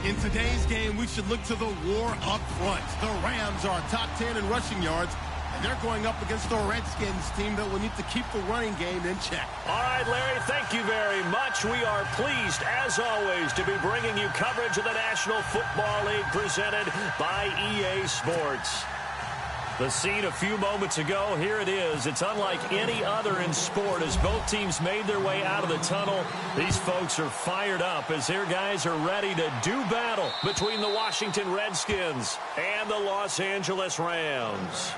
In today's game, we should look to the war up front. The Rams are top 10 in rushing yards, and they're going up against the Redskins team that will need to keep the running game in check. All right, Larry, thank you very much. We are pleased, as always, to be bringing you coverage of the National Football League presented by EA Sports. The scene a few moments ago, here it is. It's unlike any other in sport as both teams made their way out of the tunnel. These folks are fired up as their guys are ready to do battle between the Washington Redskins and the Los Angeles Rams.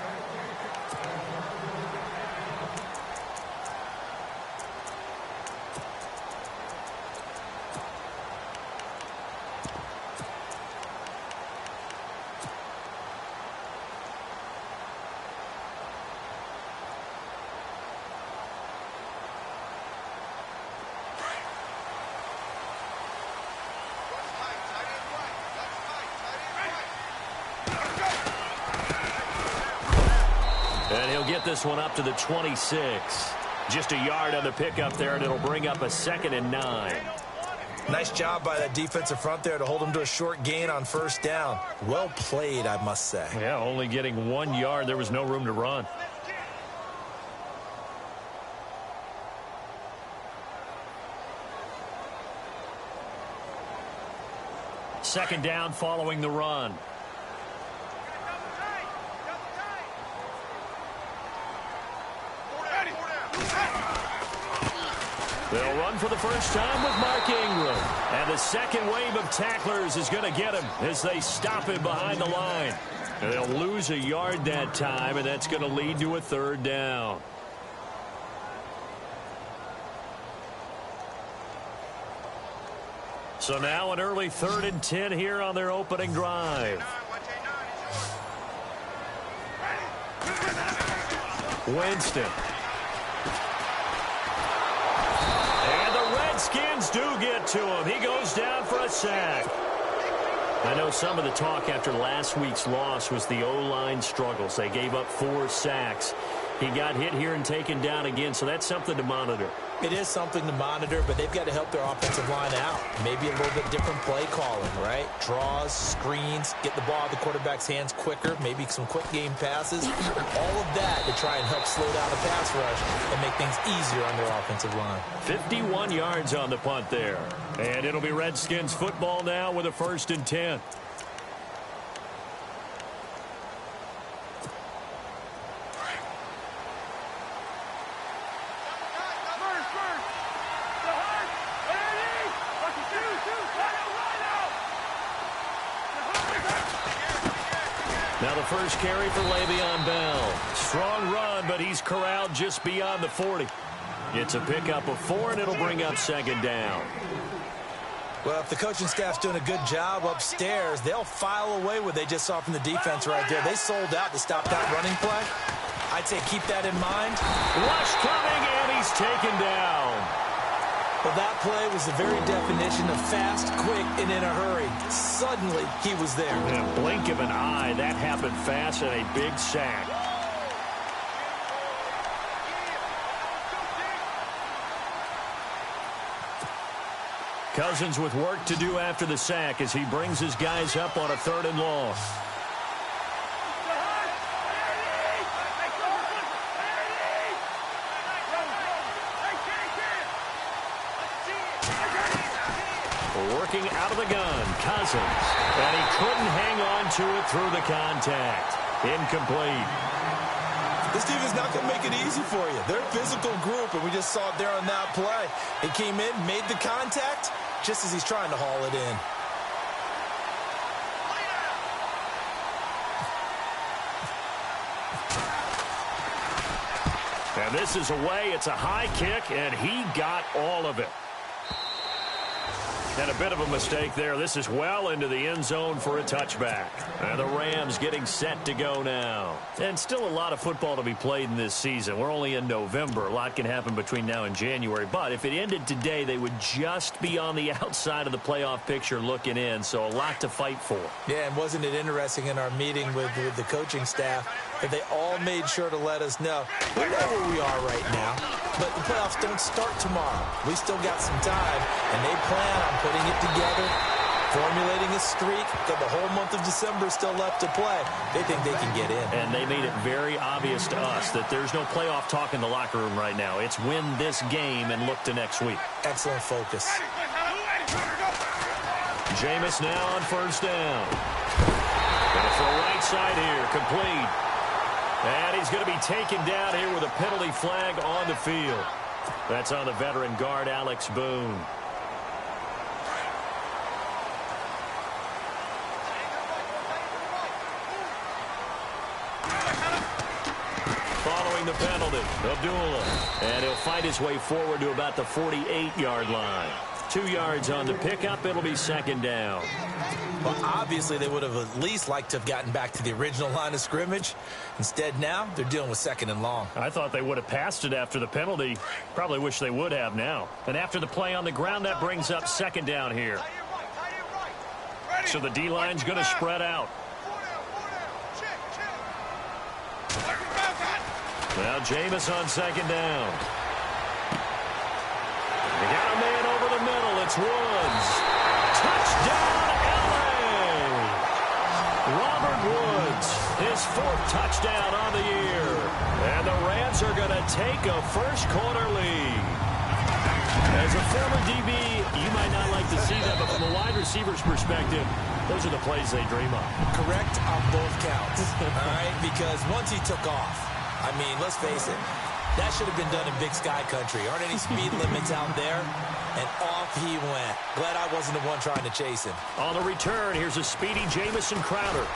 And he'll get this one up to the 26. Just a yard on the pickup there, and it'll bring up a 2nd and 9. Nice job by that defensive front there to hold him to a short gain on first down. Well played, I must say. Yeah, only getting 1 yard. There was no room to run. Second down following the run. They'll run for the first time with Mark Ingram. And the second wave of tacklers is going to get him as they stop him behind the line. And they'll lose a yard that time, and that's going to lead to a 3rd down. So now an early 3rd and 10 here on their opening drive. Winston. Redskins do get to him. He goes down for a sack. I know some of the talk after last week's loss was the O-line struggles. They gave up 4 sacks. He got hit here and taken down again, so that's something to monitor. It is something to monitor, but they've got to help their offensive line out. Maybe a little bit different play calling, right? Draws, screens, get the ball out of the quarterback's hands quicker, maybe some quick game passes. All of that to try and help slow down the pass rush and make things easier on their offensive line. 51 yards on the punt there. And it'll be Redskins football now with a 1st and 10. Now the first carry for Le'Veon Bell. Strong run, but he's corralled just beyond the 40. It's a pickup of 4, and it'll bring up 2nd down. Well, if the coaching staff's doing a good job upstairs, they'll file away what they just saw from the defense right there. They sold out to stop that running play. I'd say keep that in mind. Rush coming, and he's taken down. Well, that play was the very definition of fast, quick, and in a hurry. Suddenly, he was there. In a blink of an eye, that happened fast and a big sack. Cousins with work to do after the sack as he brings his guys up on a 3rd and long. Working out of the gun, Cousins. And he couldn't hang on to it through the contact. Incomplete. This team is not going to make it easy for you. They're a physical group, and we just saw it there on that play. He came in, made the contact, just as he's trying to haul it in. And this is away. It's a high kick, and he got all of it. And a bit of a mistake there. This is well into the end zone for a touchback. And the Rams getting set to go now. And still a lot of football to be played in this season. We're only in November. A lot can happen between now and January. But if it ended today, they would just be on the outside of the playoff picture looking in. So a lot to fight for. Yeah, and wasn't it interesting in our meeting with the coaching staff that they all made sure to let us know we know where we are right now, but the playoffs don't start tomorrow. We still got some time, and they plan on putting it together, formulating winning streak. Got the whole month of December still left to play. They think they can get in. And they made it very obvious to us that there's no playoff talk in the locker room right now. It's win this game and look to next week. Excellent focus. Jameis now on first down. Going for a right side here, complete. And he's going to be taken down here with a penalty flag on the field. That's on the veteran guard, Alex Boone. Following the penalty, Abdullah. And he'll fight his way forward to about the 48-yard line. 2 yards on the pickup. It'll be second down. Well, obviously, they would have at least liked to have gotten back to the original line of scrimmage. Instead, now, they're dealing with second and long. I thought they would have passed it after the penalty. Probably wish they would have now. And after the play on the ground, that brings up second down here. So the D-line's going to spread out. Now Jameis on second down. They got a man over the middle. It's Woods. Touchdown, L.A. Robert Woods, his 4th touchdown on the year. And the Rams are going to take a first-quarter lead. As a former DB, you might not like to see that, but from a wide receiver's perspective, those are the plays they dream of. Correct on both counts, all right? Because once he took off, I mean, let's face it, that should have been done in Big Sky Country. Aren't any speed limits out there? And off he went. Glad I wasn't the one trying to chase him. On the return, here's a speedy Jamison Crowder.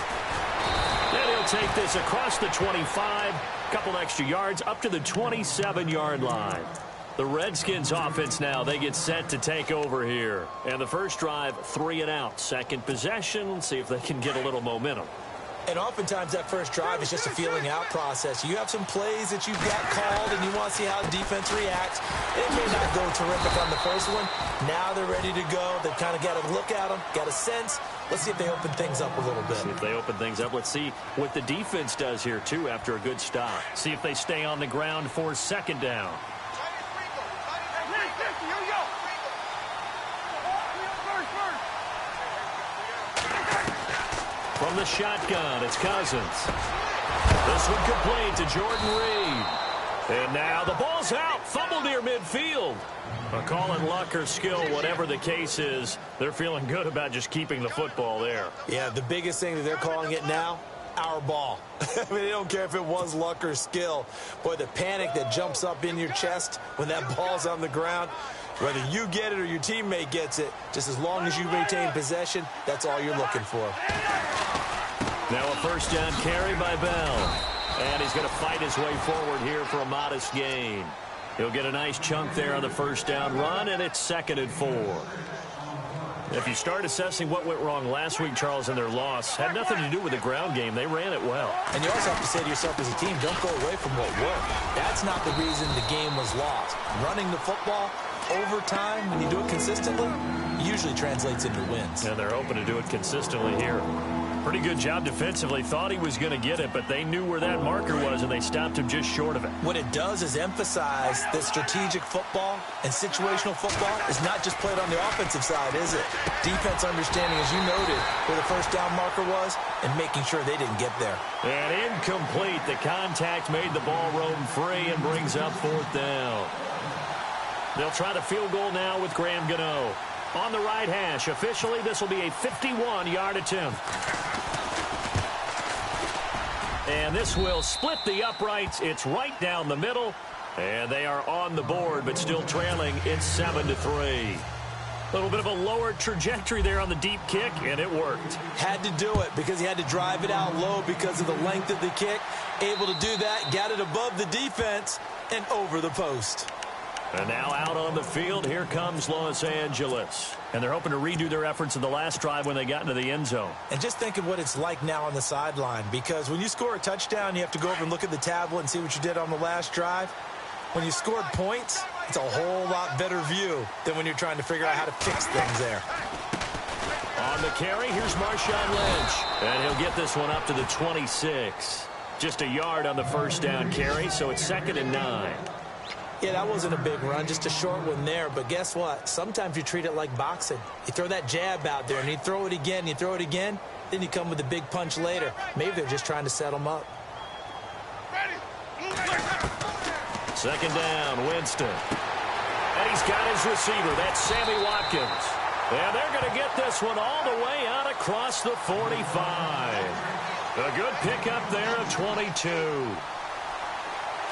And he'll take this across the 25, couple extra yards up to the 27-yard line. The Redskins offense now, they get set to take over here. And the first drive, 3 and out. Second possession, see if they can get a little momentum. And oftentimes that first drive is just a feeling out process. You have some plays that you've got called and you want to see how the defense reacts. It may not go terrific on the first one. Now they're ready to go. They've kind of got to look at them, got a sense. Let's see if they open things up a little bit. See if they open things up. Let's see what the defense does here, too, after a good stop. See if they stay on the ground for second down. From the shotgun, it's Cousins. This one complete to Jordan Reed. And now the ball's out. Fumble near midfield. A call in luck or skill, whatever the case is, they're feeling good about just keeping the football there. Yeah, the biggest thing that they're calling it now, our ball. I mean, they don't care if it was luck or skill. Boy, the panic that jumps up in your chest when that ball's on the ground, whether you get it or your teammate gets it, just as long as you maintain possession, that's all you're looking for. Now a first down carry by Bell. And he's going to fight his way forward here for a modest gain. He'll get a nice chunk there on the first down run, and it's 2nd and 4. If you start assessing what went wrong last week, Charles, in their loss, had nothing to do with the ground game. They ran it well. And you also have to say to yourself as a team, don't go away from what worked. That's not the reason the game was lost. Running the football over time, when you do it consistently, usually translates into wins. And they're hoping to do it consistently here. Pretty good job defensively. Thought he was going to get it, but they knew where that marker was, and they stopped him just short of it. What it does is emphasize that strategic football and situational football is not just played on the offensive side, is it? Defense understanding, as you noted, where the first down marker was and making sure they didn't get there. And incomplete. The contact made the ball roam free and brings up 4th down. They'll try the field goal now with Graham Gano. On the right hash. Officially, this will be a 51-yard attempt. And this will split the uprights. It's right down the middle. And they are on the board, but still trailing. It's 7-3. A little bit of a lower trajectory there on the deep kick, and it worked. Had to do it because he had to drive it out low because of the length of the kick. Able to do that, got it above the defense, and over the post. And now out on the field, here comes Los Angeles. And they're hoping to redo their efforts in the last drive when they got into the end zone. And just think of what it's like now on the sideline, because when you score a touchdown, you have to go over and look at the tablet and see what you did on the last drive. When you scored points, it's a whole lot better view than when you're trying to figure out how to fix things there. On the carry, here's Marshawn Lynch. And he'll get this one up to the 26. Just a yard on the first down carry, so it's 2nd and 9. Yeah, that wasn't a big run, just a short one there. But guess what? Sometimes you treat it like boxing. You throw that jab out there, and you throw it again, then you come with a big punch later. Maybe they're just trying to set them up. Second down, Winston. And he's got his receiver. That's Sammy Watkins. And they're going to get this one all the way out across the 45. A good pickup there of 22.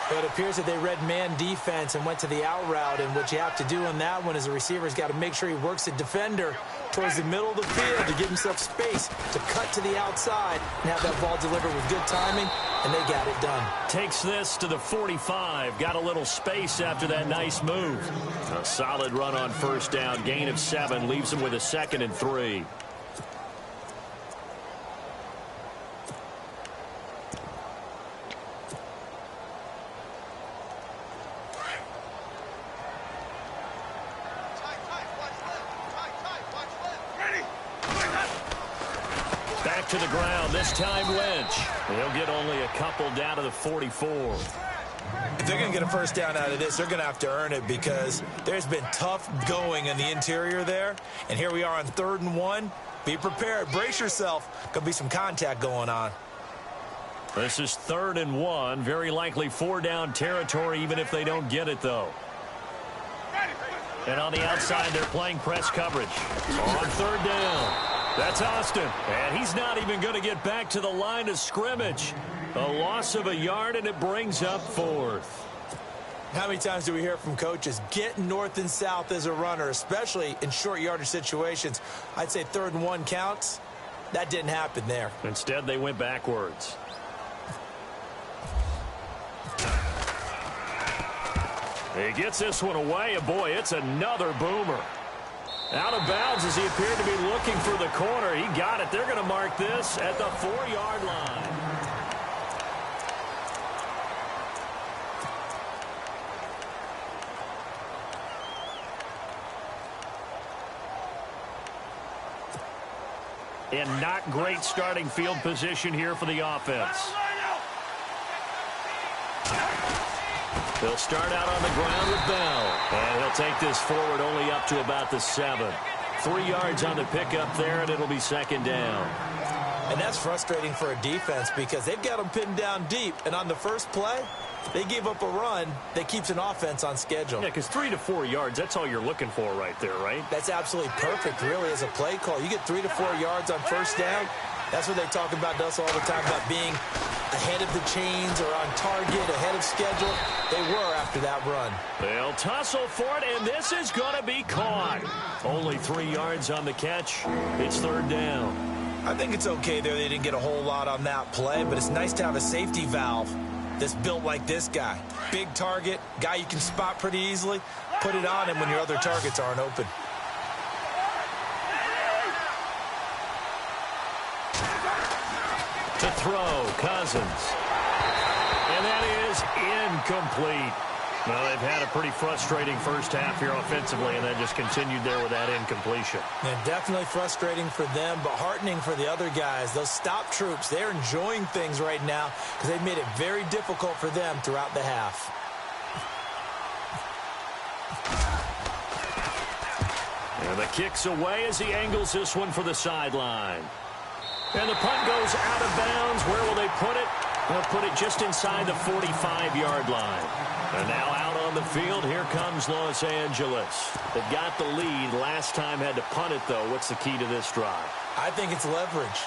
It appears that they read man defense and went to the out route, and what you have to do on that one is the receiver's got to make sure he works the defender towards the middle of the field to give himself space to cut to the outside and have that ball delivered with good timing, and they got it done. Takes this to the 45. Got a little space after that nice move. A solid run on first down. Gain of 7. Leaves him with a 2nd and 3. To the ground, this time Lynch. He'll get only a couple down to the 44. If they're going to get a first down out of this, they're going to have to earn it because there's been tough going in the interior there. And here we are on 3rd and 1. Be prepared. Brace yourself. Could be some contact going on. This is 3rd and 1. Very likely 4-down territory even if they don't get it, though. And on the outside, they're playing press coverage. On 3rd down. That's Austin, and he's not even going to get back to the line of scrimmage. A loss of a yard, and it brings up 4th. How many times do we hear from coaches, get north and south as a runner, especially in short yardage situations? I'd say 3rd and 1 counts. That didn't happen there. Instead, they went backwards. He gets this one away, and boy, it's another boomer. Out of bounds as he appeared to be looking for the corner. He got it. They're going to mark this at the 4-yard line. And not great starting field position here for the offense. He'll start out on the ground with Bell. And he'll take this forward only up to about the 7. 3 yards on the pickup there, and it'll be 2nd down. And that's frustrating for a defense because they've got them pinned down deep. And on the first play, they gave up a run that keeps an offense on schedule. Yeah, because 3 to 4 yards, that's all you're looking for right there, right? That's absolutely perfect, really, as a play call. You get 3 to 4 yards on first down. That's what they talk about us all the time, about being ahead of the chains or on target, ahead of schedule. They were after that run. They'll tussle for it, and this is going to be caught. Only 3 yards on the catch. It's 3rd down. I think it's okay there. They didn't get a whole lot on that play, but it's nice to have a safety valve that's built like this guy. Big target, guy you can spot pretty easily. Put it on him when your other targets aren't open. To throw, Cousins. And that is incomplete. Well, they've had a pretty frustrating first half here offensively, and then just continued there with that incompletion. And definitely frustrating for them, but heartening for the other guys. Those stop troops, they're enjoying things right now because they've made it very difficult for them throughout the half. And the kick's away as he angles this one for the sideline. And the punt goes out of bounds. Where will they put it? They'll put it just inside the 45-yard line. And now out on the field, here comes Los Angeles. They got the lead. Last time had to punt it, though. What's the key to this drive? I think it's leverage.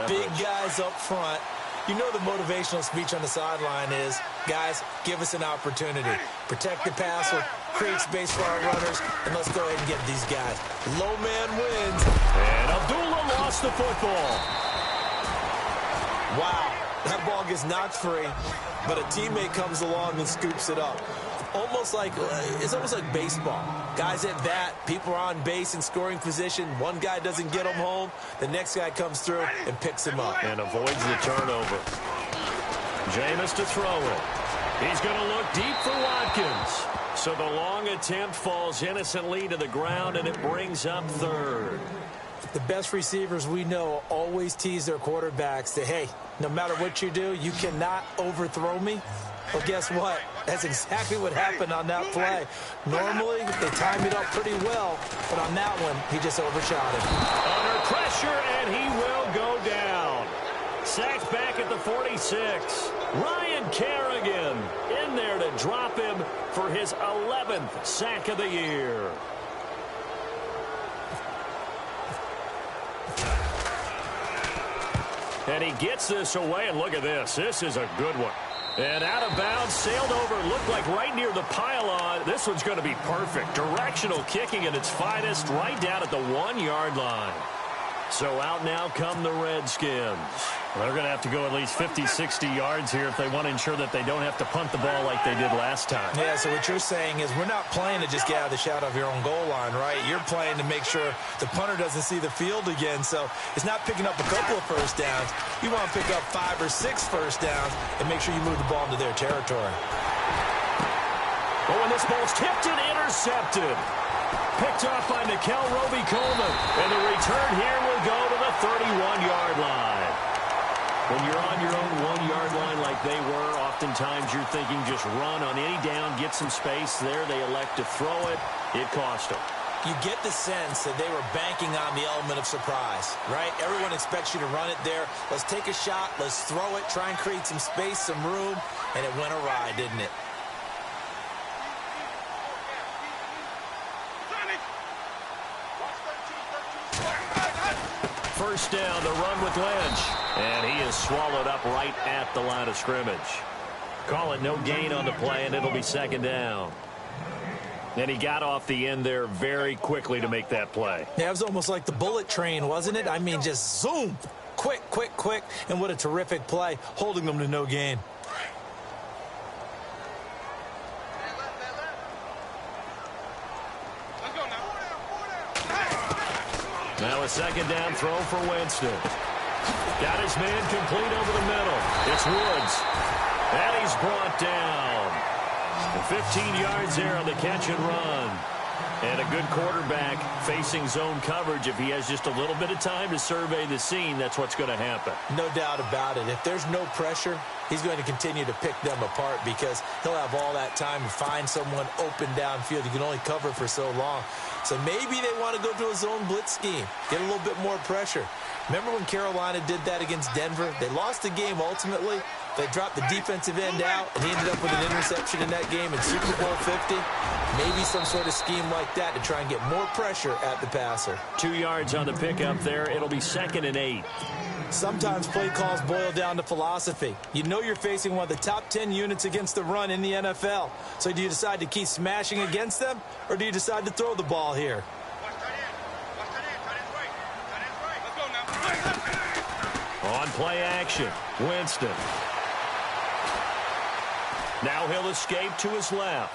Big guys up front. You know the motivational speech on the sideline is, guys, give us an opportunity. Protect the passer, create space for our runners, and let's go ahead and get these guys. Low man wins. And Abdullah lost the football. Wow, that ball gets knocked free, but a teammate comes along and scoops it up. It's almost like baseball. Guys at bat, people are on base in scoring position. One guy doesn't get him home. The next guy comes through and picks him up. And avoids the turnover. Jameis to throw it. He's going to look deep for Watkins. So the long attempt falls innocently to the ground, and it brings up 3rd. The best receivers we know always tease their quarterbacks that, hey, no matter what you do, you cannot overthrow me. Well, guess what? That's exactly what happened on that play. Normally, they time it up pretty well, but on that one, he just overshot it. Under pressure, and he will go down. Sacked back at the 46. Ryan Kerrigan in there to drop him for his 11th sack of the year. And he gets this away, and look at this. This is a good one. And out of bounds, sailed over, looked like right near the pylon. This one's going to be perfect. Directional kicking at its finest, right down at the 1-yard line. So out now come the Redskins. They're going to have to go at least 50, 60 yards here if they want to ensure that they don't have to punt the ball like they did last time. Yeah, so what you're saying is we're not playing to just get out of the shadow of your own goal line, right? You're playing to make sure the punter doesn't see the field again. So it's not picking up a couple of first downs. You want to pick up 5 or 6 first downs and make sure you move the ball into their territory. Oh, and this ball's tipped and intercepted. Picked off by Nikel Roby-Coleman. And the return here will go to the 31-yard line. When you're on your own 1-yard line like they were, oftentimes you're thinking just run on any down, get some space. There they elect to throw it. It cost them. You get the sense that they were banking on the element of surprise, right? Everyone expects you to run it there. Let's take a shot. Let's throw it. Try and create some space, some room. And it went awry, didn't it? First down, the run with Lynch. And he is swallowed up right at the line of scrimmage. Call it no gain on the play, and it'll be second down. And he got off the end there very quickly to make that play. Yeah, it was almost like the bullet train, wasn't it? I mean, just zoom. Quick, quick, quick. And what a terrific play, holding them to no gain. Now a second down throw for Winston. Got his man complete over the middle. It's Woods. And he's brought down. 15 yards there on the catch and run. And a good quarterback facing zone coverage. If he has just a little bit of time to survey the scene, that's what's going to happen. No doubt about it. If there's no pressure, he's going to continue to pick them apart because he'll have all that time to find someone open downfield. You can only cover for so long. So maybe they want to go to a zone blitz scheme, get a little bit more pressure. Remember when Carolina did that against Denver? They lost the game ultimately. They dropped the defensive end out, and he ended up with an interception in that game in Super Bowl 50. Maybe some sort of scheme like that to try and get more pressure at the passer. 2 yards on the pickup there. It'll be 2nd and 8. Sometimes play calls boil down to philosophy. You know you're facing one of the top 10 units against the run in the NFL. So do you decide to keep smashing against them, or do you decide to throw the ball here? On play action, Winston. Now he'll escape to his left.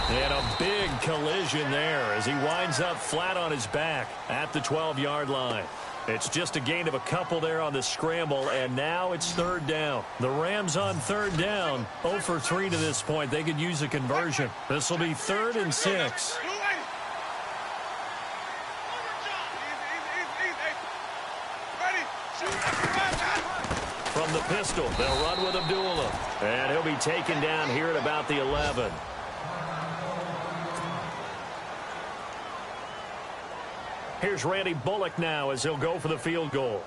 And a big collision there as he winds up flat on his back at the 12-yard line. It's just a gain of a couple there on the scramble, and now it's 3rd down. The Rams on 3rd down, 0 for 3 to this point. They could use a conversion. This will be 3rd and 6. From the pistol, they'll run with Abdullah. And he'll be taken down here at about the 11. Here's Randy Bullock now as he'll go for the field goal.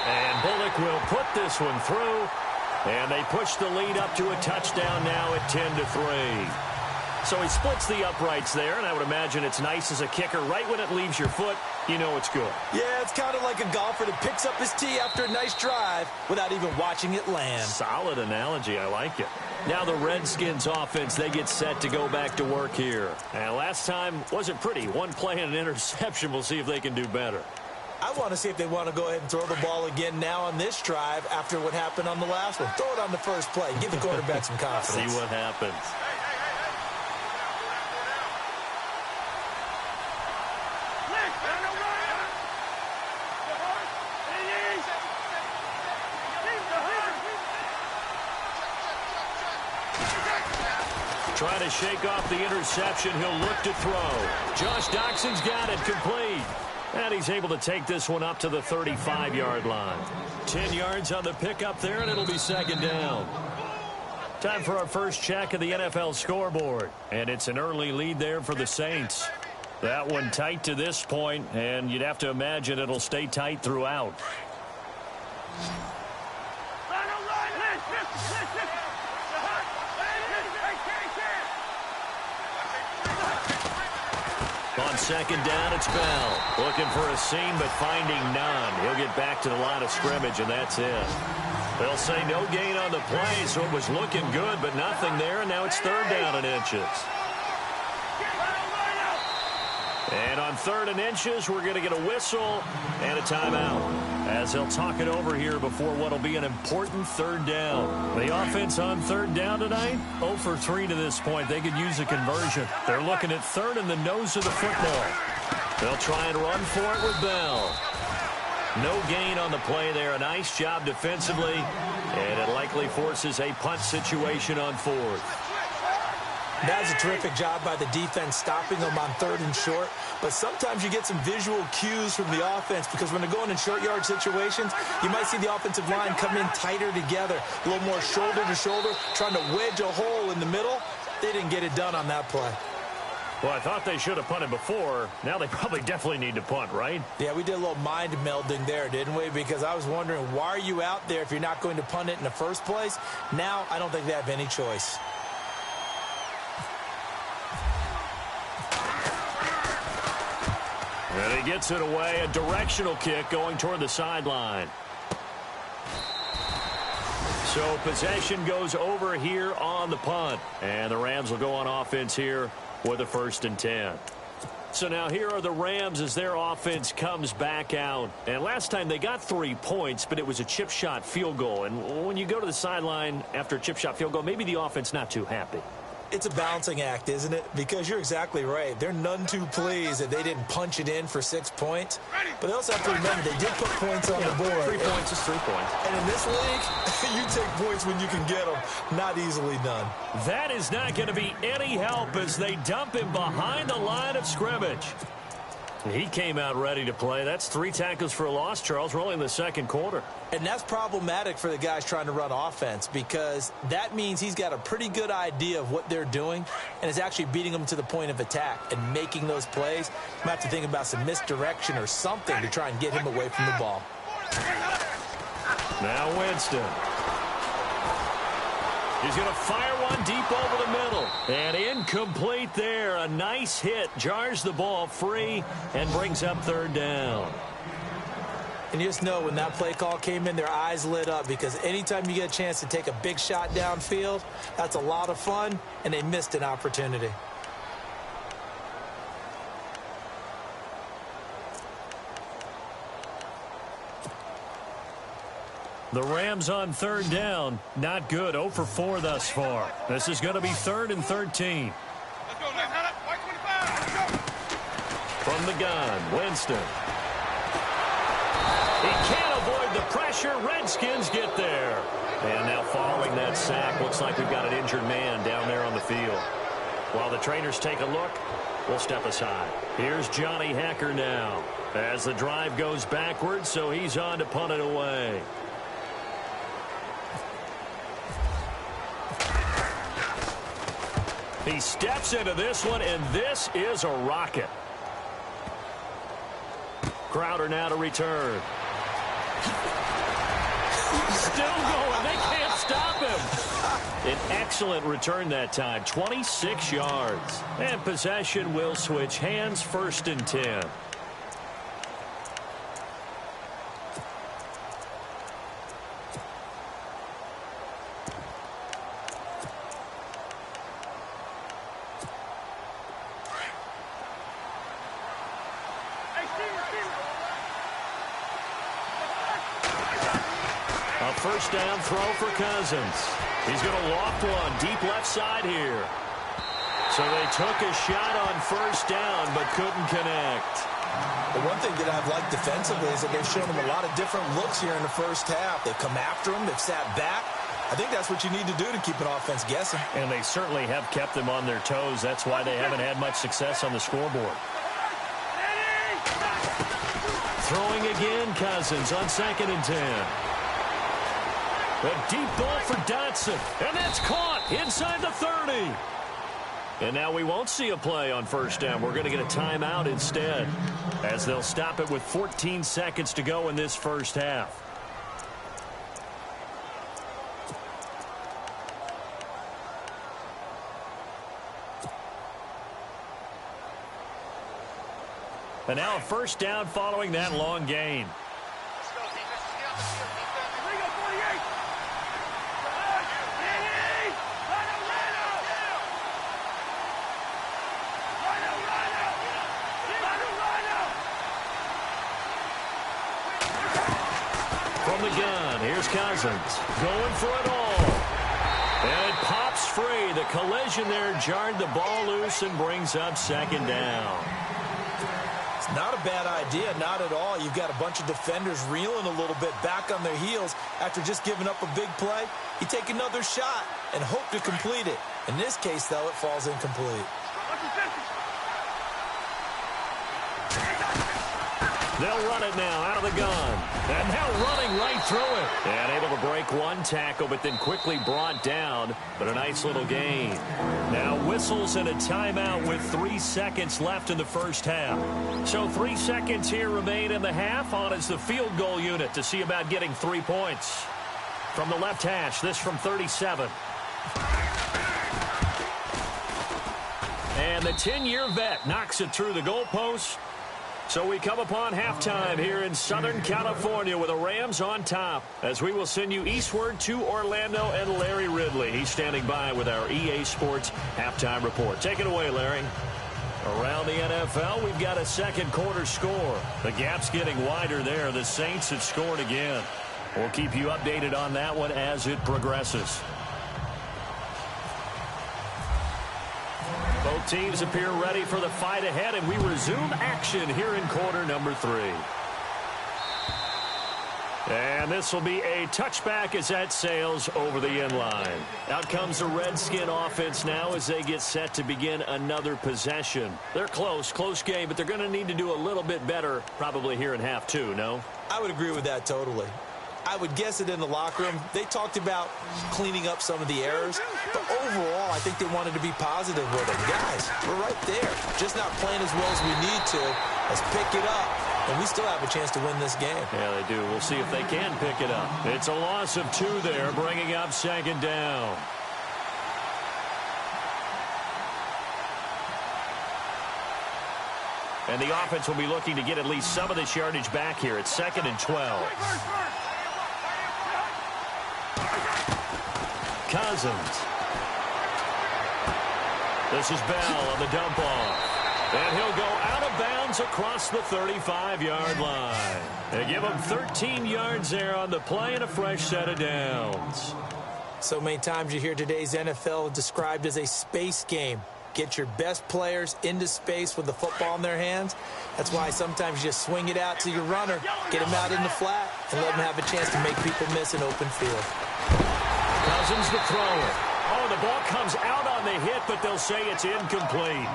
And Bullock will put this one through. And they push the lead up to a touchdown now at 10-3. So he splits the uprights there, and I would imagine it's nice as a kicker. Right when it leaves your foot, you know it's good. Yeah, it's kind of like a golfer that picks up his tee after a nice drive without even watching it land. Solid analogy. I like it. Now the Redskins offense, they get set to go back to work here. And last time wasn't pretty. One play and an interception. We'll see if they can do better. I want to see if they want to go ahead and throw the ball again now on this drive after what happened on the last one. Throw it on the first play. Give the quarterback some confidence. See what happens. Trying to shake off the interception. He'll look to throw. Josh Doxson's got it complete. And he's able to take this one up to the 35-yard line. 10 yards on the pickup there, and it'll be second down. Time for our first check of the NFL scoreboard. And it's an early lead there for the Saints. That one tight to this point, and you'd have to imagine it'll stay tight throughout. On second down, it's Bell. Looking for a seam, but finding none. He'll get back to the line of scrimmage, and that's it. They'll say no gain on the play, so it was looking good, but nothing there, and now it's third down and inches. And on third and inches, we're going to get a whistle and a timeout, as they'll talk it over here before what will be an important third down. The offense on third down tonight, 0 for 3 to this point. They could use a conversion. They're looking at third in the nose of the football. They'll try and run for it with Bell. No gain on the play there. A nice job defensively, and it likely forces a punt situation on fourth. That was a terrific job by the defense stopping them on third and short. But sometimes you get some visual cues from the offense, because when they're going in short yard situations, you might see the offensive line come in tighter together, a little more shoulder to shoulder, trying to wedge a hole in the middle. They didn't get it done on that play. Well, I thought they should have punted before. Now they probably definitely need to punt, right? Yeah, we did a little mind melding there, didn't we? Because I was wondering, why are you out there if you're not going to punt it in the first place? Now I don't think they have any choice. And he gets it away. A directional kick going toward the sideline. So possession goes over here on the punt. And the Rams will go on offense here with a 1st and 10. So now here are the Rams as their offense comes back out. And last time they got 3 points, but it was a chip shot field goal. And when you go to the sideline after a chip shot field goal, maybe the offense not too happy. It's a balancing act, isn't it? Because you're exactly right. They're none too pleased that they didn't punch it in for 6 points. But they also have to remember they did put points on the board. 3 points is 3 points. And in this league, you take points when you can get them. Not easily done. That is not going to be any help as they dump him behind the line of scrimmage. He came out ready to play. That's 3 tackles for a loss, Charles. We're only in the second quarter. And that's problematic for the guys trying to run offense, because that means he's got a pretty good idea of what they're doing and is actually beating them to the point of attack and making those plays. You might have to think about some misdirection or something to try and get him away from the ball. Now Winston. He's going to fire one deep over the middle. And incomplete there. A nice hit. Jars the ball free and brings up third down. And you just know when that play call came in, their eyes lit up, because anytime you get a chance to take a big shot downfield, that's a lot of fun, and they missed an opportunity. The Rams on third down. Not good. 0 for 4 thus far. This is going to be 3rd and 13. From the gun, Winston. He can't avoid the pressure. Redskins get there. And now following that sack, looks like we've got an injured man down there on the field. While the trainers take a look, we'll step aside. Here's Johnny Hecker now as the drive goes backwards, so he's on to punt it away. He steps into this one, and this is a rocket. Crowder now to return. Still going. They can't stop him. An excellent return that time. 26 yards. And possession will switch hands. 1st and 10. First down throw for Cousins. He's going to loft one deep left side here. So they took a shot on 1st down but couldn't connect. The one thing that I've liked defensively is that they've shown them a lot of different looks here in the first half. They've come after them. They've sat back. I think that's what you need to do to keep an offense guessing. And they certainly have kept them on their toes. That's why they haven't had much success on the scoreboard. Throwing again, Cousins on 2nd and 10. A deep ball for Dotson, and that's caught inside the 30. And now we won't see a play on 1st down. We're going to get a timeout instead, as they'll stop it with 14 seconds to go in this 1st half. And now a 1st down following that long gain. From the gun, here's Cousins going for it all. And it pops free. The collision there jarred the ball loose and brings up 2nd down. Not a bad idea, not at all. You've got a bunch of defenders reeling a little bit back on their heels after just giving up a big play. You take another shot and hope to complete it. In this case, though, it falls incomplete. They'll run it now out of the gun. And now running right through it. And able to break one tackle, but then quickly brought down. But a nice little gain. Now whistles and a timeout with 3 seconds left in the 1st half. So 3 seconds here remain in the half. On is the field goal unit to see about getting 3 points. From the left hash, this from 37. And the 10-year vet knocks it through the goalpost. So we come upon halftime here in Southern California with the Rams on top, as we will send you eastward to Orlando and Larry Ridley. He's standing by with our EA Sports halftime report. Take it away, Larry. Around the NFL, we've got a 2nd quarter score. The gap's getting wider there. The Saints have scored again. We'll keep you updated on that one as it progresses. Both teams appear ready for the fight ahead, and we resume action here in quarter number 3. And this will be a touchback as that sails over the end line. Out comes the Redskin offense now as they get set to begin another possession. They're close game, but they're going to need to do a little bit better probably here in half 2, no? I would agree with that totally. I would guess it in the locker room. They talked about cleaning up some of the errors, but overall, I think they wanted to be positive with it. Guys, we're right there. Just not playing as well as we need to. Let's pick it up, and we still have a chance to win this game. Yeah, they do. We'll see if they can pick it up. It's a loss of 2 there, bringing up 2nd down. And the offense will be looking to get at least some of this yardage back here. It's 2nd and 12. Cousins. This is Bell on the dump off. And he'll go out of bounds across the 35-yard line. They give him 13 yards there on the play and a fresh set of downs. So many times you hear today's NFL described as a space game. Get your best players into space with the football in their hands. That's why sometimes you just swing it out to your runner, get him out in the flat, and let him have a chance to make people miss an open field. Cousins to throw it. Oh, the ball comes out on the hit, but they'll say it's incomplete.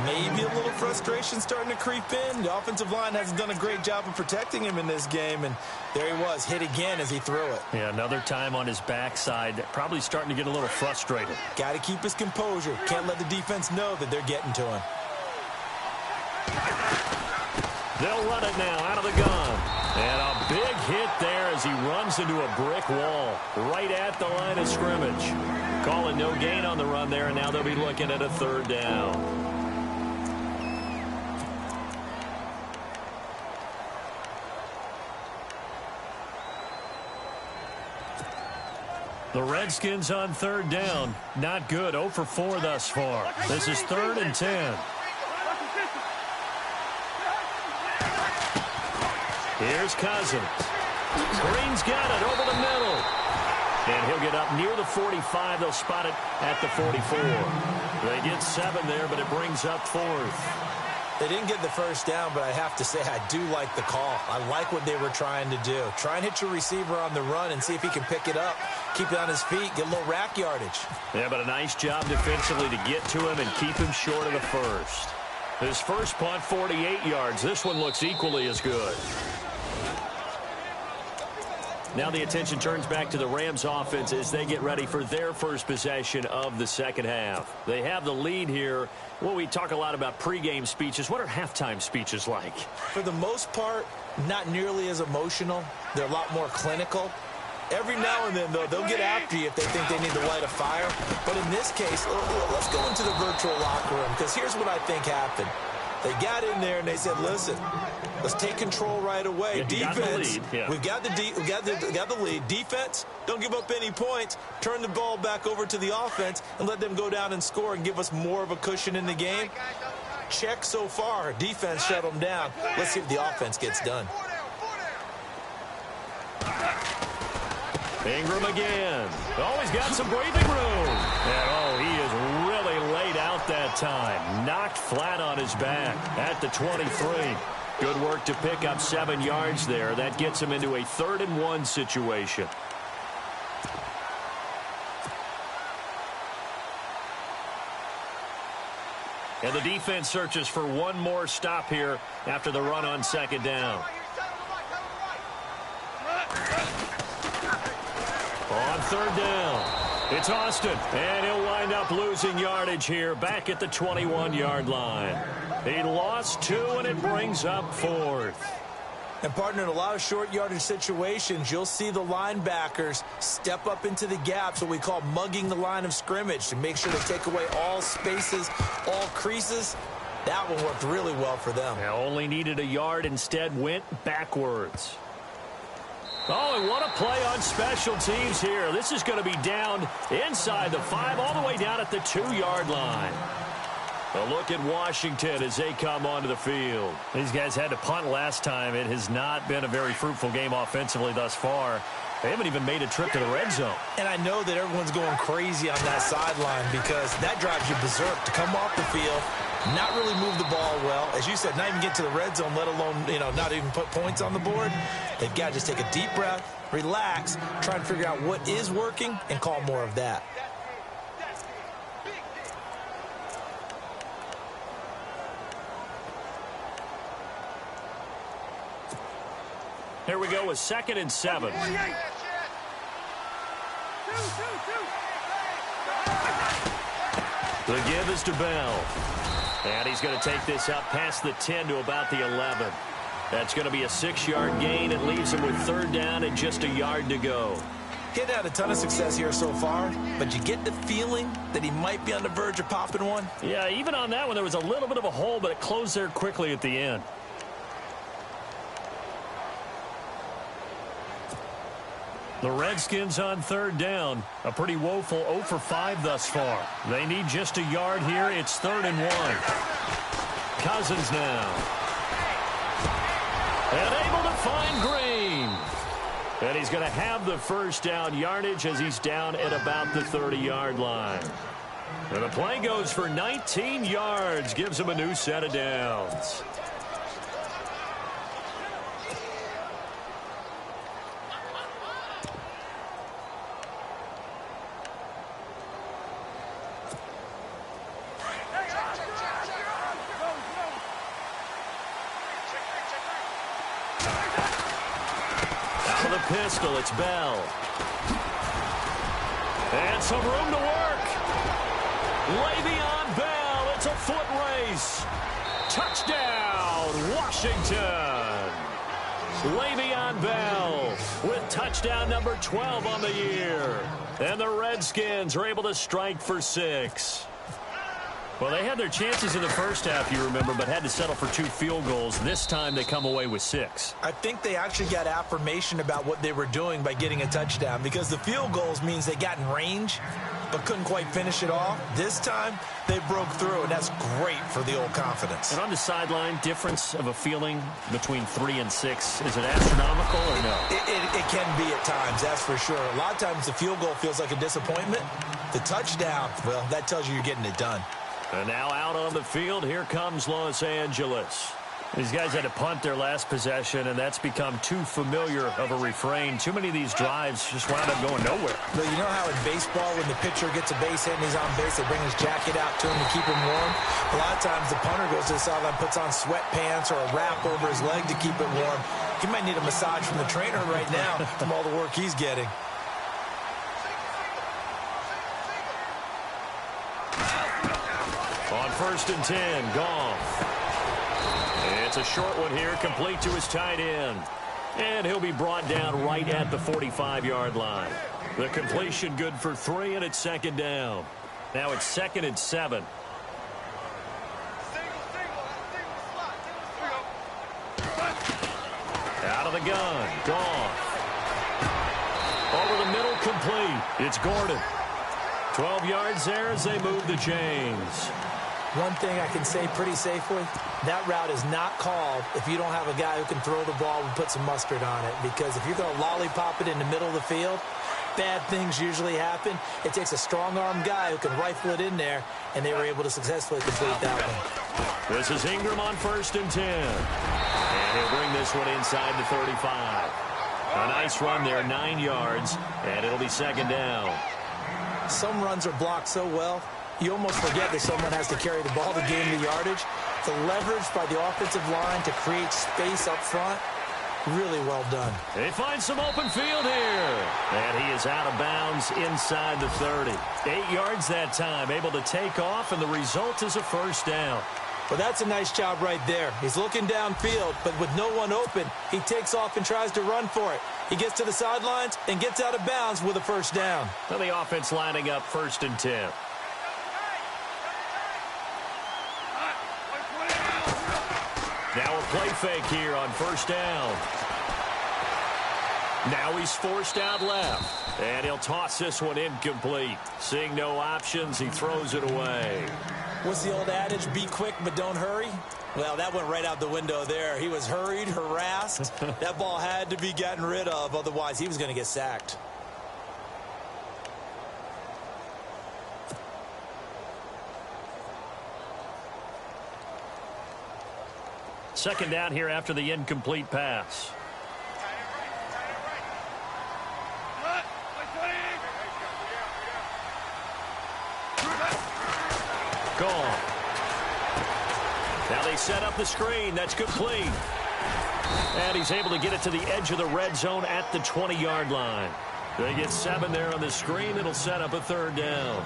Maybe a little frustration starting to creep in. The offensive line hasn't done a great job of protecting him in this game, and there he was, hit again as he threw it. Yeah, another time on his backside, probably starting to get a little frustrated. Got to keep his composure. Can't let the defense know that they're getting to him. They'll run it now out of the gun. And a big hit there as he runs into a brick wall right at the line of scrimmage. Calling no gain on the run there, and now they'll be looking at a 3rd down. The Redskins on 3rd down. Not good. 0 for 4 thus far. This is 3rd and 10. Here's Cousins. Green's got it over the middle. And he'll get up near the 45. They'll spot it at the 44. They get 7 there, but it brings up 4th. They didn't get the 1st down, but I have to say I do like the call. I like what they were trying to do. Try and hit your receiver on the run and see if he can pick it up. Keep it on his feet, get a little rack yardage. Yeah, but a nice job defensively to get to him and keep him short of the 1st. His first punt, 48 yards. This one looks equally as good. Now the attention turns back to the Rams offense as they get ready for their first possession of the second half. They have the lead here. Well, we talk a lot about pregame speeches. What are halftime speeches like? For the most part, not nearly as emotional. They're a lot more clinical. Every now and then, though, they'll get after you if they think they need to light a fire. But in this case, let's go into the virtual locker room, because here's what I think happened. They got in there and they said, listen, let's take control right away. Yeah, defense, yeah. we've got the lead. Defense, don't give up any points. Turn the ball back over to the offense and let them go down and score and give us more of a cushion in the game. Check so far. Defense shut them down. Let's see if the offense gets done. Ingram again. Oh, he's got some breathing room. And, oh, he is really laid out that time. Knocked flat on his back at the 23. Good work to pick up 7 yards there. That gets him into a 3rd-and-1 situation. And the defense searches for one more stop here after the run on 2nd down. On 3rd down, it's Austin, and he'll wind up losing yardage here back at the 21-yard line. He lost 2, and it brings up 4th. And, partner, in a lot of short yardage situations, you'll see the linebackers step up into the gaps, what we call mugging the line of scrimmage, to make sure they take away all spaces, all creases. That one worked really well for them. Now only needed a yard, instead went backwards. Oh, and what a play on special teams here. This is going to be down inside the 5, all the way down at the 2-yard line. A look at Washington as they come onto the field. These guys had to punt last time. It has not been a very fruitful game offensively thus far. They haven't even made a trip to the red zone. And I know that everyone's going crazy on that sideline because that drives you berserk to come off the field, not really move the ball well. As you said, not even get to the red zone, let alone, not even put points on the board. They've got to just take a deep breath, relax, try and figure out what is working, and call more of that. Here we go with 2nd and 7. The give is to Bell. And he's going to take this up past the 10 to about the 11. That's going to be a 6-yard gain. It leaves him with 3rd down and just a yard to go. He had a ton of success here so far, but you get the feeling that he might be on the verge of popping one. Yeah, even on that one, there was a little bit of a hole, but it closed there quickly at the end. The Redskins on 3rd down. A pretty woeful 0 for 5 thus far. They need just a yard here. It's 3rd and 1. Cousins now. And able to find Green. And he's going to have the 1st down yardage as he's down at about the 30-yard line. And the play goes for 19 yards. Gives him a new set of downs. Pistol, it's Bell. And some room to work. Le'Veon Bell, it's a foot race. Touchdown, Washington. Le'Veon Bell with touchdown number 12 on the year. And the Redskins are able to strike for 6. Well, they had their chances in the first half, you remember, but had to settle for 2 field goals. This time they come away with 6. I think they actually got affirmation about what they were doing by getting a touchdown, because the field goals means they got in range but couldn't quite finish it off. This time they broke through, and that's great for the old confidence. And on the sideline, difference of a feeling between 3 and 6, is it astronomical or no? It can be at times, that's for sure. A lot of times the field goal feels like a disappointment. The touchdown, well, that tells you you're getting it done. And now out on the field, here comes Los Angeles. These guys had to punt their last possession, and that's become too familiar of a refrain. Too many of these drives just wound up going nowhere. But you know how in baseball, when the pitcher gets a base hit and he's on base, they bring his jacket out to him to keep him warm? A lot of times the punter goes to the sideline, puts on sweatpants or a wrap over his leg to keep it warm. He might need a massage from the trainer right now from all the work he's getting. On 1st and 10, Goff. It's a short one here, complete to his tight end. And he'll be brought down right at the 45-yard line. The completion good for 3, and it's 2nd down. Now it's 2nd and 7. Out of the gun, Goff. Over the middle, complete. It's Gordon. 12 yards there as they move the chains. One thing I can say pretty safely, that route is not called if you don't have a guy who can throw the ball and put some mustard on it. Because if you're going to lollipop it in the middle of the field, bad things usually happen. It takes a strong-arm guy who can rifle it in there, and they were able to successfully complete that one. This is Ingram on 1st and 10. And he'll bring this one inside the 35. A nice run there, 9 yards, and it'll be 2nd down. Some runs are blocked so well, you almost forget that someone has to carry the ball to gain the yardage. The leverage by the offensive line to create space up front, really well done. They find some open field here. And he is out of bounds inside the 30. 8 yards that time, able to take off, and the result is a 1st down. Well, that's a nice job right there. He's looking downfield, but with no one open, he takes off and tries to run for it. He gets to the sidelines and gets out of bounds with a 1st down. Now the offense lining up 1st and 10. Now a play fake here on 1st down. Now he's forced out left. And he'll toss this one incomplete. Seeing no options, he throws it away. What's the old adage? Be quick, but don't hurry. Well, that went right out the window there. He was hurried, harassed. That ball had to be gotten rid of. Otherwise, he was going to get sacked. Second down here after the incomplete pass. Gone. Now they set up the screen. That's complete. And he's able to get it to the edge of the red zone at the 20-yard line. They get 7 there on the screen. It'll set up a 3rd down.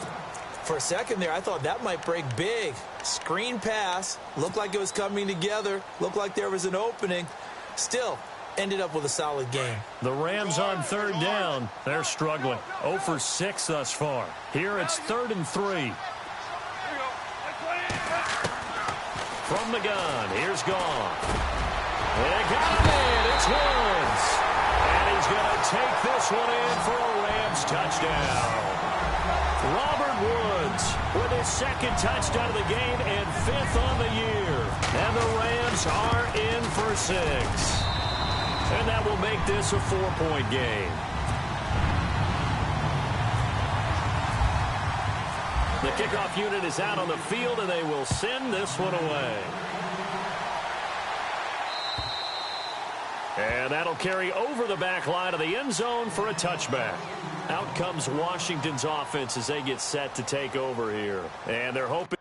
For a second there, I thought that might break big. Screen pass. Looked like it was coming together. Looked like there was an opening. Still, ended up with a solid game. The Rams on 3rd down. They're struggling. 0 for 6 thus far. Here it's 3rd and 3. From the gun, here's Goff. They got him in. It's Woods. And he's going to take this one in for a Rams touchdown. Robert Woods with his 2nd touchdown of the game and 5th on the year. And the Rams are in for 6. And that will make this a 4-point game. The kickoff unit is out on the field, and they will send this one away. And that'll carry over the back line of the end zone for a touchback. Out comes Washington's offense as they get set to take over here. And they're hoping.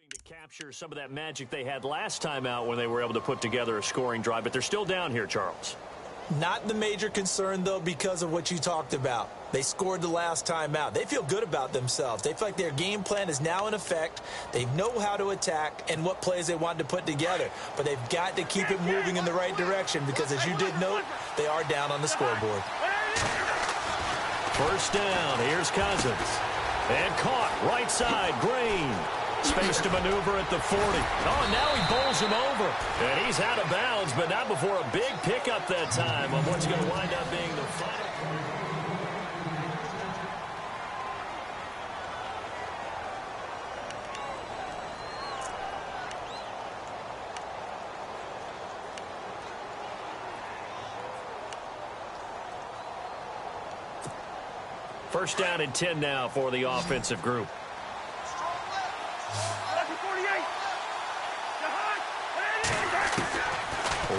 To capture some of that magic they had last time out when they were able to put together a scoring drive, but they're still down here, Charles. Not the major concern, though, because of what you talked about. They scored the last time out. They feel good about themselves. They feel like their game plan is now in effect. They know how to attack and what plays they want to put together. But they've got to keep it moving in the right direction because, as you did note, they are down on the scoreboard. 1st down. Here's Cousins. And caught right side, Green. Space to maneuver at the 40. Oh, now he bowls him over. And he's out of bounds, but not before a big pickup that time on what's going to wind up being the final. First down and 10 now for the offensive group.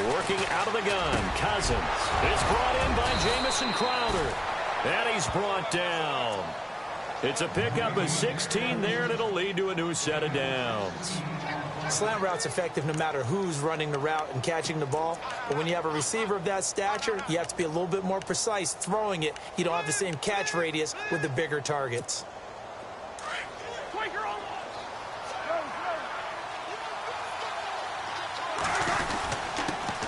Working out of the gun, Cousins. It's brought in by Jamison Crowder. And he's brought down. It's a pickup of 16 there, and it'll lead to a new set of downs. Slant route's effective no matter who's running the route and catching the ball. But when you have a receiver of that stature, you have to be a little bit more precise throwing it. You don't have the same catch radius with the bigger targets.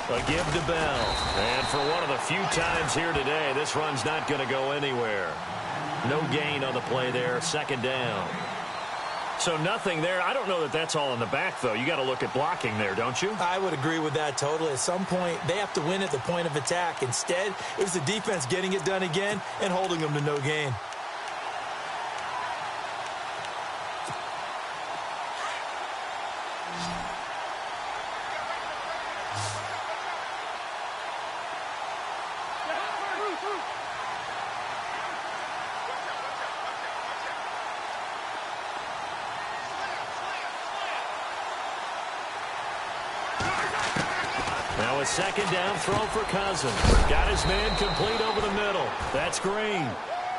A give to Bell. And for one of the few times here today, this run's not going to go anywhere. No gain on the play there. Second down. So nothing there. I don't know that that's all in the back, though. You got to look at blocking there, don't you? I would agree with that totally. At some point, they have to win at the point of attack. Instead, it was the defense getting it done again and holding them to no gain. Now a second down throw for Cousins. Got his man complete over the middle. That's Green.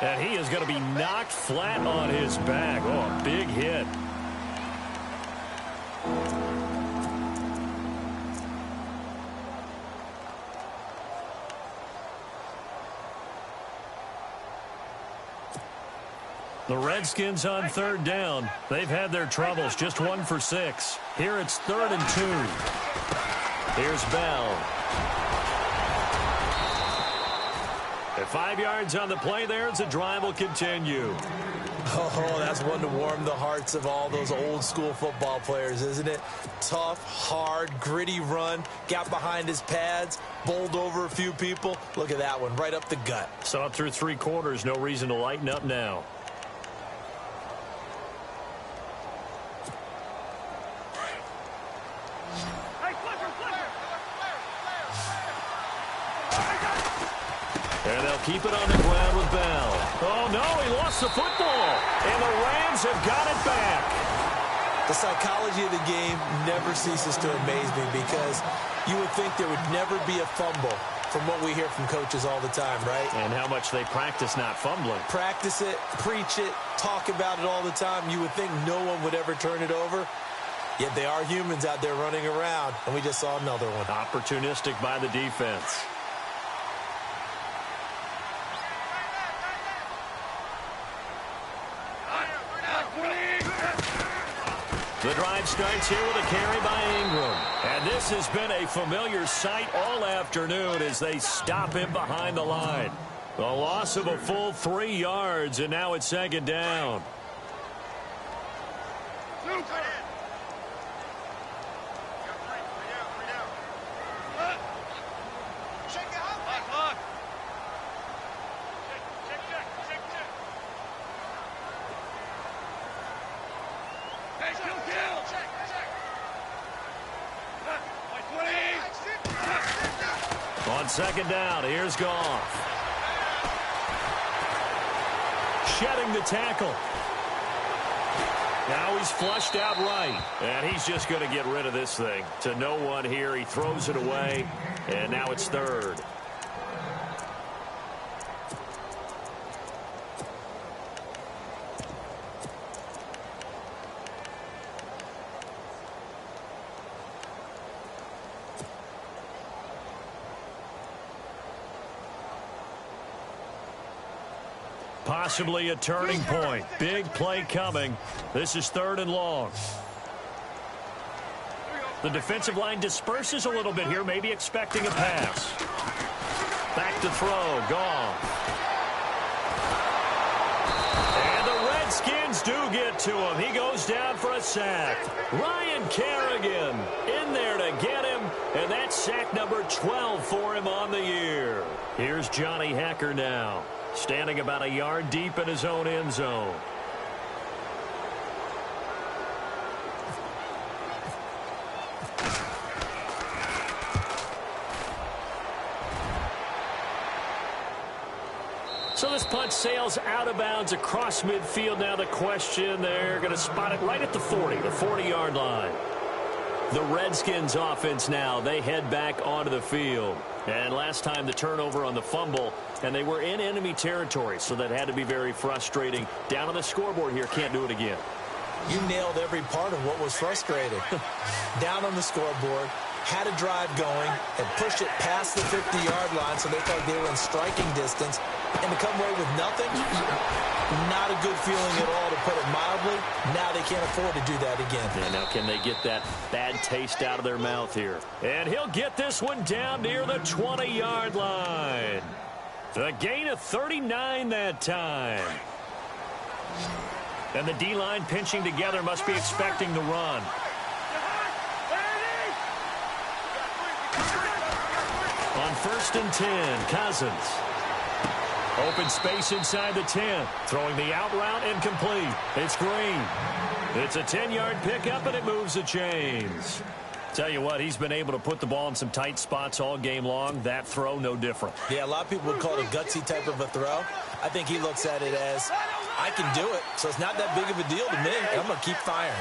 And he is going to be knocked flat on his back. Oh, a big hit. The Redskins on third down. They've had their troubles, just 1 for 6. Here it's 3rd and 2. Here's Bell. At 5 yards on the play there as the drive will continue. Oh, that's one to warm the hearts of all those old school football players, isn't it? Tough, hard, gritty run. Got behind his pads, bowled over a few people. Look at that one, right up the gut. Saw it through 3 quarters. No reason to lighten up now. And they'll keep it on the ground with Bell. Oh, no, he lost the football. And the Rams have got it back. The psychology of the game never ceases to amaze me because you would think there would never be a fumble from what we hear from coaches all the time, right? And how much they practice not fumbling. Practice it, preach it, talk about it all the time. You would think no one would ever turn it over. Yet they are humans out there running around, and we just saw another one. Opportunistic by the defense. The drive starts here with a carry by Ingram. And this has been a familiar sight all afternoon as they stop him behind the line. A loss of a full 3 yards, and now it's 2nd down. On 2nd down, here's Goff. Shedding the tackle. Now he's flushed out right. And he's just going to get rid of this thing. To no one here. He throws it away. And now it's 3rd. Possibly a turning point. Big play coming. This is 3rd and long. The defensive line disperses a little bit here, maybe expecting a pass. Back to throw. Goff. And the Redskins hands do get to him. He goes down for a sack. Ryan Kerrigan in there to get him, and that's sack number 12 for him on the year. Here's Johnny Hekker now, standing about a yard deep in his own end zone. So this punt sails out of bounds across midfield. Now the question, they're going to spot it right at the 40, the 40-yard line. The Redskins offense now, they head back onto the field. And last time the turnover on the fumble, and they were in enemy territory, so that had to be very frustrating. Down on the scoreboard here, can't do it again. You nailed every part of what was frustrating. Down on the scoreboard, had a drive going, and pushed it past the 50-yard line, so they thought they were in striking distance. And to come away with nothing, not a good feeling at all, to put it mildly. Now they can't afford to do that again. Yeah, now can they get that bad taste out of their mouth here? And he'll get this one down near the 20-yard line. A gain of 39 that time. And the D-line pinching together, must be expecting the run. On 1st and 10, Cousins. Open space inside the 10. Throwing the out route incomplete. It's Green. It's a 10-yard pickup, and it moves the chains. Tell you what, he's been able to put the ball in some tight spots all game long. That throw, no different. Yeah, a lot of people would call it a gutsy type of a throw. I think he looks at it as, I can do it, so it's not that big of a deal to me. I'm going to keep firing.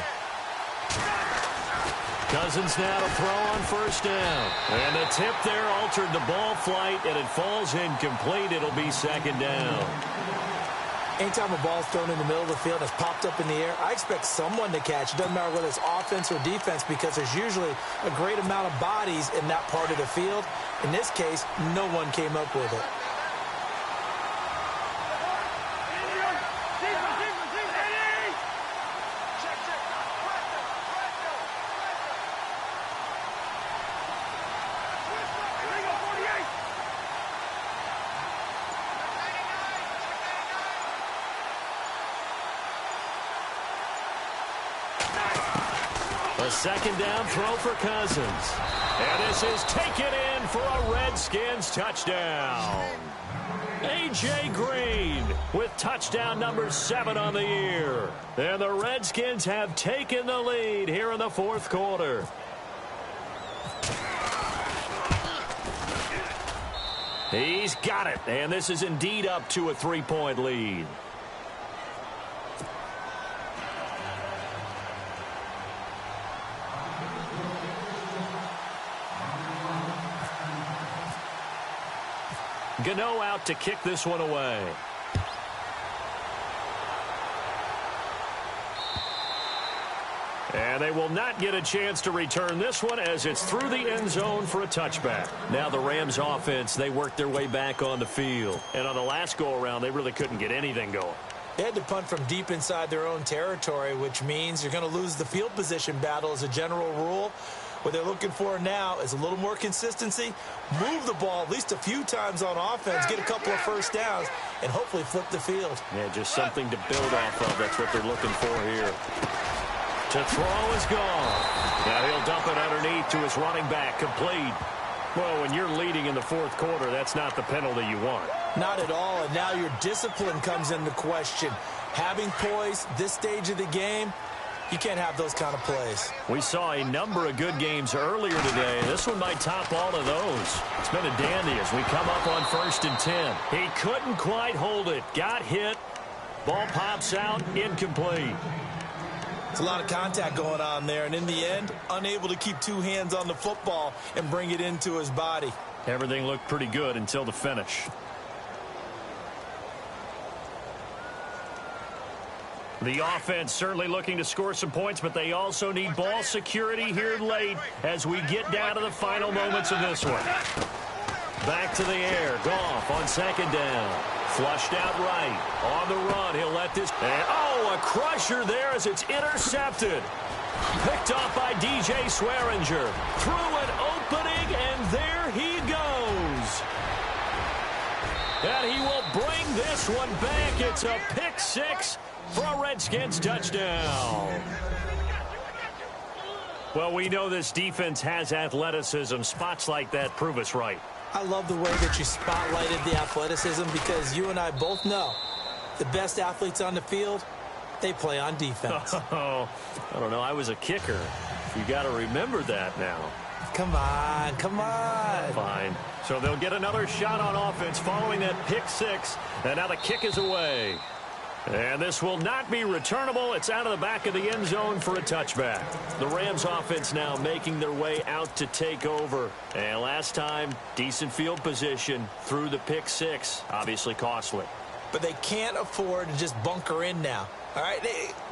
Cousins now to throw on 1st down. And the tip there altered the ball flight, and it falls incomplete. It'll be 2nd down. Anytime a ball's thrown in the middle of the field and it's popped up in the air, I expect someone to catch. It doesn't matter whether it's offense or defense, because there's usually a great amount of bodies in that part of the field. In this case, no one came up with it. A 2nd down throw for Cousins. And this is taken in for a Redskins touchdown. A.J. Green with touchdown number 7 on the year. And the Redskins have taken the lead here in the 4th quarter. He's got it. And this is indeed up to a 3-point lead. Gano out to kick this one away. And they will not get a chance to return this one, as it's through the end zone for a touchback. Now the Rams offense, they worked their way back on the field. And on the last go-around, they really couldn't get anything going. They had to punt from deep inside their own territory, which means you're going to lose the field position battle as a general rule. What they're looking for now is a little more consistency, move the ball at least a few times on offense, get a couple of 1st downs, and hopefully flip the field. Yeah, just something to build off of. That's what they're looking for here. To throw is gone. Now he'll dump it underneath to his running back, complete. Well, when you're leading in the 4th quarter, that's not the penalty you want. Not at all, and now your discipline comes into question. Having poise this stage of the game, you can't have those kind of plays. We saw a number of good games earlier today. This one might top all of those. It's been a dandy as we come up on 1st and 10. He couldn't quite hold it. Got hit. Ball pops out. Incomplete. It's a lot of contact going on there, and in the end, unable to keep 2 hands on the football and bring it into his body. Everything looked pretty good until the finish. The offense certainly looking to score some points, but they also need ball security here late as we get down to the final moments of this one. Back to the air. Goff on 2nd down. Flushed out right. On the run, he'll let this... And, oh, a crusher there as it's intercepted. Picked off by DJ Swearinger. Through an opening, and there he goes. And he will bring this one back. It's a pick 6. for a Redskins touchdown. Well, we know this defense has athleticism. Spots like that prove us right. I love the way that you spotlighted the athleticism because you and I both know the best athletes on the field, they play on defense. Oh, I don't know. I was a kicker. You got to remember that now. Come on, come on. Fine. So they'll get another shot on offense following that pick six. And now the kick is away. And this will not be returnable. It's out of the back of the end zone for a touchback. The Rams offense now making their way out to take over. And last time, decent field position through the pick six. Obviously costly. But they can't afford to just bunker in now. All right,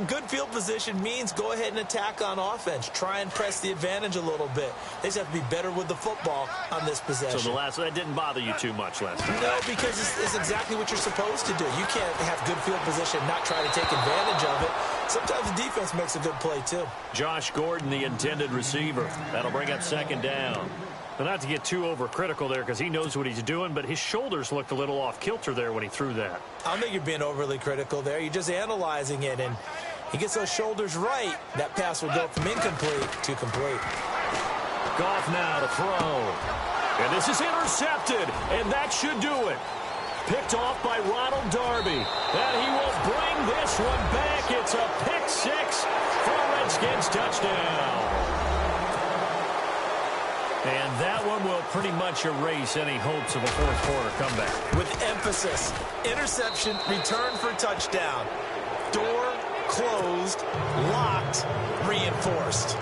good field position means go ahead and attack on offense. Try and press the advantage a little bit. They just have to be better with the football on this possession. So that didn't bother you too much last time? No, because it's exactly what you're supposed to do. You can't have good field position, not try to take advantage of it. Sometimes the defense makes a good play, too. Josh Gordon, the intended receiver. That'll bring up second down. But not to get too overcritical there because he knows what he's doing, but his shoulders looked a little off kilter there when he threw that. I don't think you're being overly critical there. You're just analyzing it, and he gets those shoulders right. That pass will go from incomplete to complete. Goff now to throw. And this is intercepted, and that should do it. Picked off by Ronald Darby. And he will bring this one back. It's a pick six for a Redskins touchdown. And that one will pretty much erase any hopes of a fourth quarter comeback. With emphasis, interception, return for touchdown. Door closed, locked, reinforced.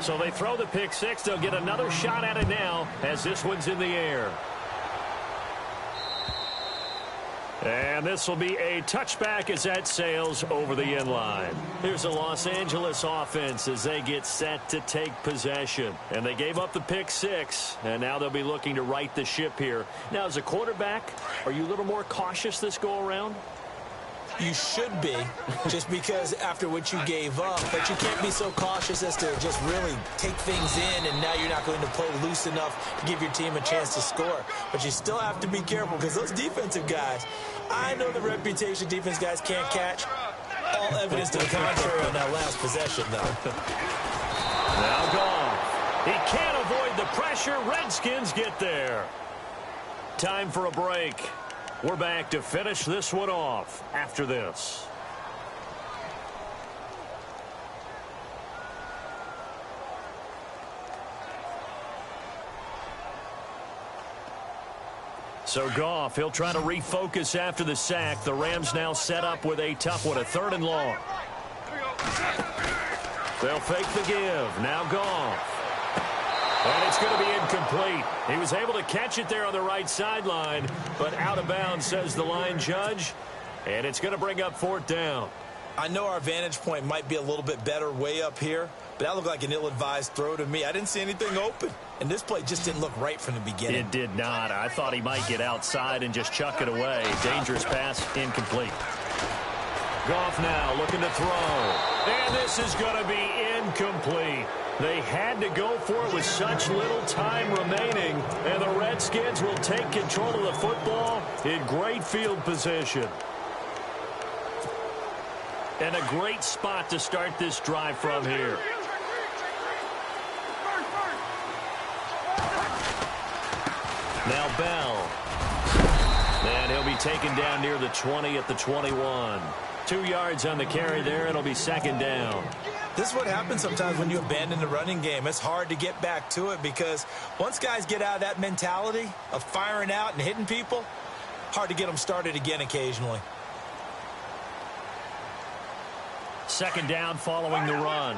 So they throw the pick six. They'll get another shot at it now as this one's in the air. And this will be a touchback as that sails over the end line. Here's the Los Angeles offense as they get set to take possession. And they gave up the pick six, and now they'll be looking to right the ship here. Now, as a quarterback, are you a little more cautious this go-around? You should be, just because after what you gave up, but you can't be so cautious as to just really take things in, and now you're not going to play loose enough to give your team a chance to score. But you still have to be careful because those defensive guys, I know the reputation defense guys can't catch. All evidence to the contrary on that last possession, though. Now gone. He can't avoid the pressure. Redskins get there. Time for a break. We're back to finish this one off after this. So Goff, he'll try to refocus after the sack. The Rams now set up with a tough one, a 3rd and long. They'll fake the give. Now Goff. And it's going to be incomplete. He was able to catch it there on the right sideline, but out of bounds, says the line judge. And it's going to bring up 4th down. I know our vantage point might be a little bit better way up here, but that looked like an ill-advised throw to me. I didn't see anything open, and this play just didn't look right from the beginning. It did not. I thought he might get outside and just chuck it away. Dangerous pass, incomplete. Goff now looking to throw. And this is going to be incomplete. They had to go for it with such little time remaining, and the Redskins will take control of the football in great field position. And a great spot to start this drive from here. Now Bell. And he'll be taken down near the 20 at the 21. 2 yards on the carry there. It'll be 2nd down. This is what happens sometimes when you abandon the running game. It's hard to get back to it because once guys get out of that mentality of firing out and hitting people, hard to get them started again occasionally. 2nd down following the run.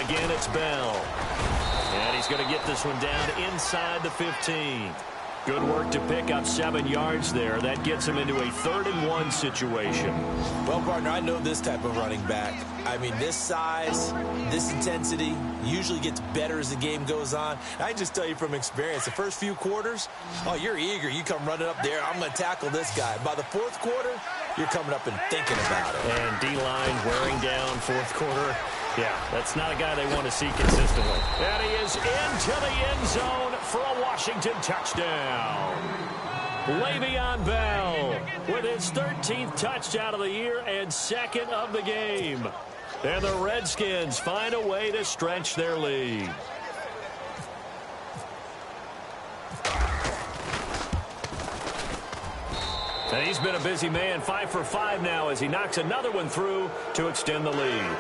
Again, it's Bell. And he's going to get this one down inside the 15. Good work to pick up 7 yards there. That gets him into a 3rd-and-1 situation. Well, partner, I know this type of running back. I mean, this size, this intensity usually gets better as the game goes on. I can just tell you from experience, the first few quarters, oh, you're eager. You come running up there, I'm going to tackle this guy. By the 4th quarter, you're coming up and thinking about it. And D-line wearing down 4th quarter. Yeah, that's not a guy they want to see consistently. And he is into the end zone for a Washington touchdown. Le'Veon Bell with his 13th touchdown of the year and 2nd of the game. And the Redskins find a way to stretch their lead. And he's been a busy man, 5 for 5 now as he knocks another one through to extend the lead.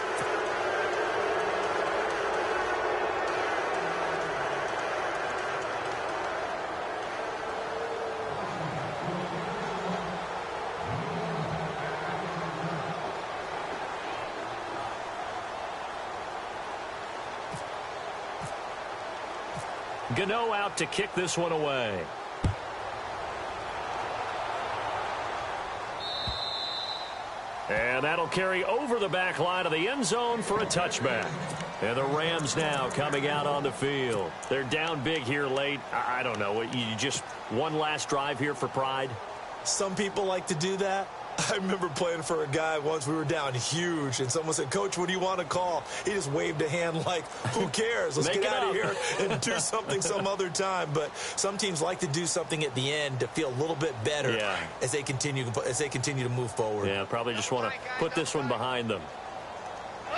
Gano out to kick this one away. And that'll carry over the back line of the end zone for a touchback. And the Rams now coming out on the field. They're down big here late. I don't know. You just one last drive here for pride? Some people like to do that. I remember playing for a guy once. We were down huge, and someone said, "Coach, what do you want to call?" He just waved a hand like, who cares? Let's get out of here and do something some other time. But some teams like to do something at the end to feel a little bit better as they continue to move forward. Yeah, probably just want to put this one behind them.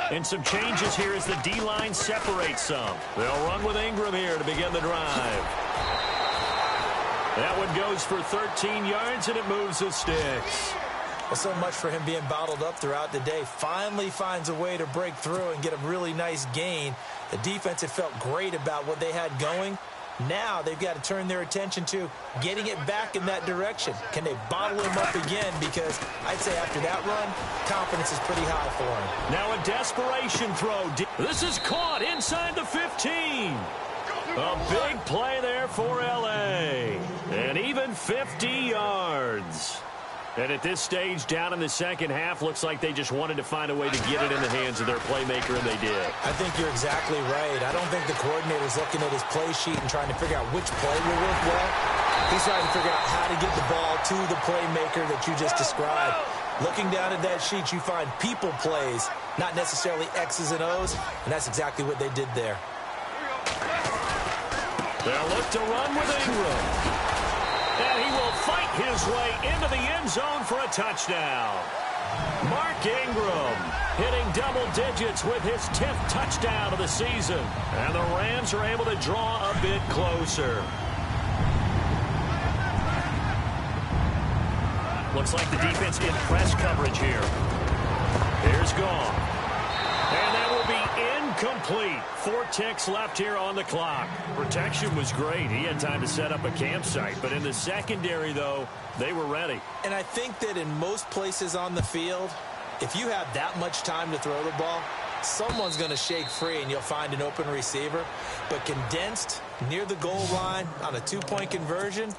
And some changes here as the D-line separates some. They'll run with Ingram here to begin the drive. That one goes for 13 yards, and it moves the sticks. Well, so much for him being bottled up throughout the day. Finally finds a way to break through and get a really nice gain. The defense had felt great about what they had going. Now they've got to turn their attention to getting it back in that direction. Can they bottle him up again? Because I'd say after that run, confidence is pretty high for him. Now a desperation throw. This is caught inside the 15. A big play there for L.A. And even 50 yards. And at this stage, down in the second half, looks like they just wanted to find a way to get it in the hands of their playmaker, and they did. I think you're exactly right. I don't think the coordinator's looking at his play sheet and trying to figure out which play will work well. He's trying to figure out how to get the ball to the playmaker that you just described. Looking down at that sheet, you find people plays, not necessarily X's and O's, and that's exactly what they did there. They'll look to run with Ingram. And he will fight his way into the end zone for a touchdown. Mark Ingram hitting double digits with his 10th touchdown of the season. And the Rams are able to draw a bit closer. Looks like the defense in press coverage here. Here's Gone. And that will be incomplete. 4 ticks left here on the clock. Protection was great. He had time to set up a campsite. But in the secondary, though, they were ready. And I think that in most places on the field, if you have that much time to throw the ball, someone's going to shake free and you'll find an open receiver. But condensed near the goal line on a 2-point conversion,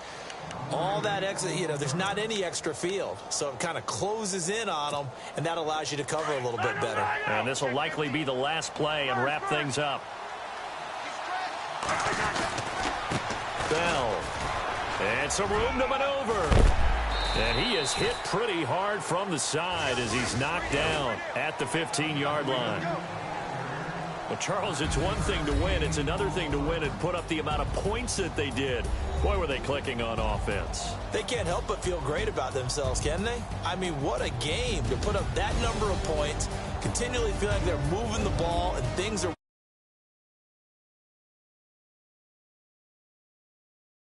all that extra, there's not any extra field. So it kind of closes in on them, and that allows you to cover a little bit better. And this will likely be the last play and wrap things up. Bell. And some room to maneuver. And he is hit pretty hard from the side as he's knocked down at the 15-yard line. Well, Charles, it's one thing to win. It's another thing to win and put up the amount of points that they did. Boy, were they clicking on offense. They can't help but feel great about themselves, can they? I mean, what a game to put up that number of points, continually feel like they're moving the ball and things are